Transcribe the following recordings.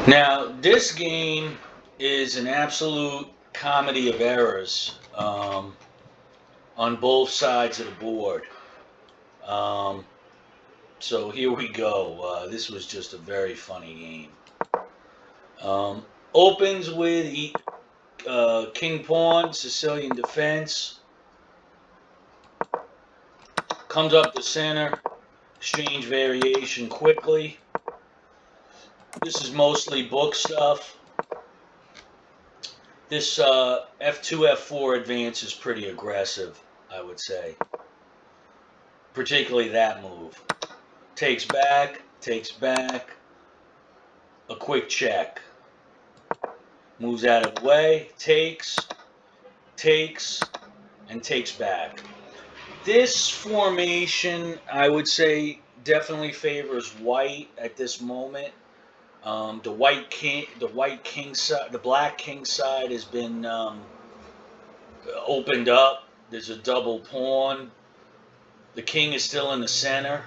Now, this game is an absolute comedy of errors on both sides of the board. Um, so here we go. This was just a very funny game. Um, Opens with King Pawn, Sicilian defense, comes up the center, exchange variation quickly. This is mostly book stuff. This F2, F4 advance is pretty aggressive, I would say. Particularly that move. Takes back, a quick check. Moves out of the way, takes, and takes back. This formation, I would say, definitely favors white at this moment. The white king side, the black king side has been opened up. There's a double pawn. The king is still in the center.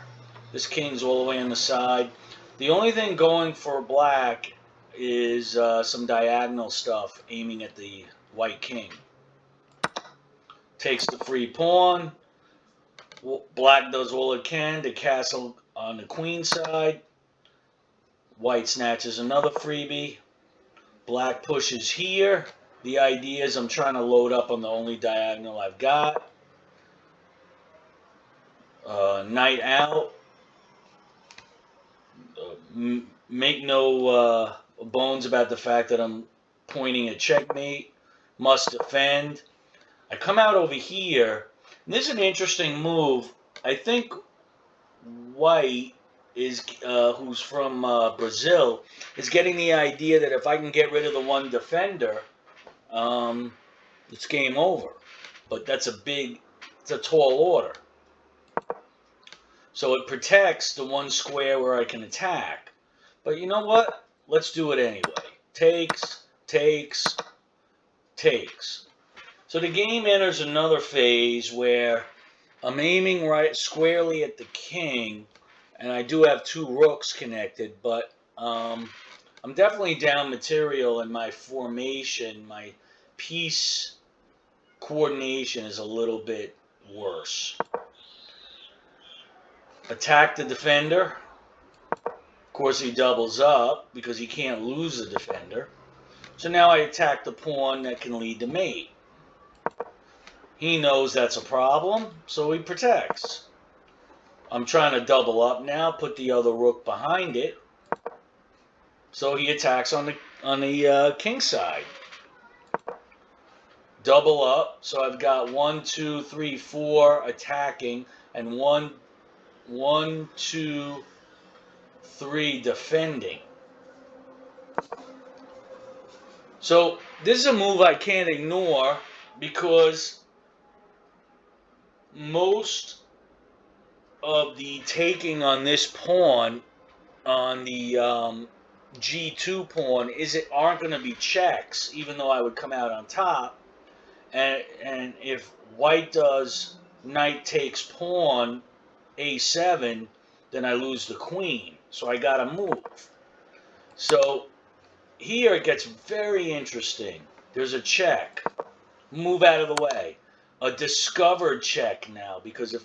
This king's all the way on the side. The only thing going for black is some diagonal stuff aiming at the white king. Takes the free pawn. Black does all it can to castle on the queen side. White snatches another freebie. Black pushes here. The idea is I'm trying to load up on the only diagonal I've got. Knight out. Make no bones about the fact that I'm pointing at checkmate. Must defend. I come out over here. And this is an interesting move. I think white is, who's from Brazil, is getting the idea that if I can get rid of the one defender, it's game over. But it's a tall order. So it protects the one square where I can attack. But you know what? Let's do it anyway. Takes. So the game enters another phase where I'm aiming right squarely at the king, and I do have two rooks connected, but I'm definitely down material in my formation. My piece coordination is a little bit worse. Attack the defender. Of course, he doubles up because he can't lose the defender. So now I attack the pawn that can lead to mate. He knows that's a problem, so he protects. I'm trying to double up now, put the other rook behind it. So he attacks on the king side. Double up, so I've got 1, 2, 3, 4 attacking, and 1, 2, 3 defending. So this is a move I can't ignore because most of the taking on this pawn, on the G2 pawn, aren't going to be checks, even though I would come out on top. And if white does knight takes pawn, A7, then I lose the queen. So I got to move. So here it gets very interesting. There's a check. Move out of the way. A discovered check now, because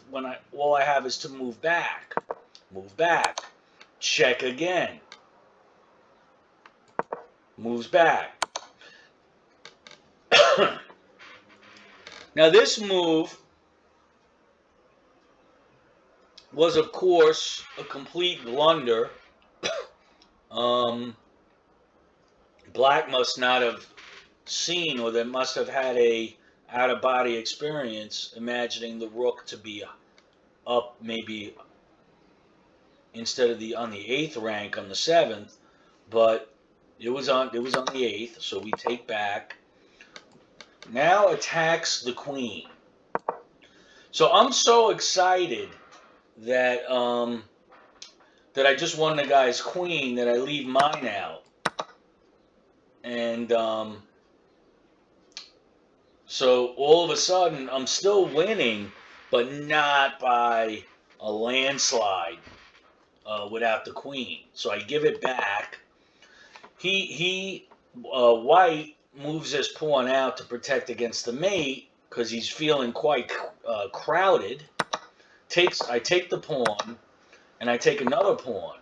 all I have is to move back. Move back. Check again. Moves back. Now this move was, of course, a complete blunder. Black must not have seen, or they must have had a out-of-body experience, imagining the rook to be up maybe instead of on the 8th rank on the 7th, but it was on the 8th, so we take back. Now attacks the queen. So I'm so excited that that I just won the guy's queen that I leave mine out. And so all of a sudden I'm still winning, but not by a landslide without the queen. So I give it back. White moves this pawn out to protect against the mate because he's feeling quite crowded. I take the pawn, and I take another pawn,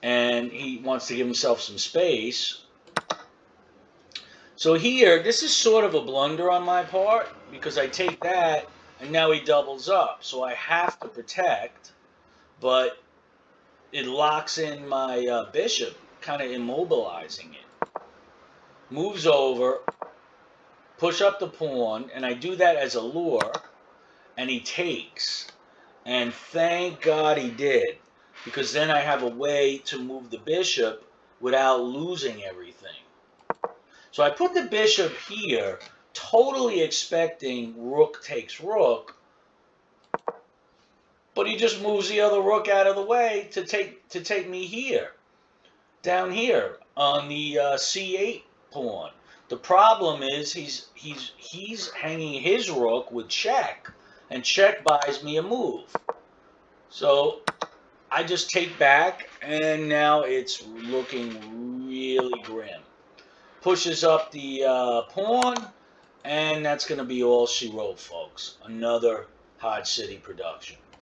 and he wants to give himself some space. So here, this is sort of a blunder on my part because I take that, and now he doubles up. So I have to protect, but it locks in my bishop, kind of immobilizing it. Moves over, push up the pawn, and I do that as a lure, and he takes. And thank God he did, because then I have a way to move the bishop without losing everything. So I put the bishop here, totally expecting rook takes rook, but he just moves the other rook out of the way to take me here, down here on the c8 pawn. The problem is he's hanging his rook with check, and check buys me a move. So I just take back, and now it's looking really grim. Pushes up the pawn, and that's going to be all she wrote, folks. Another Hot City production.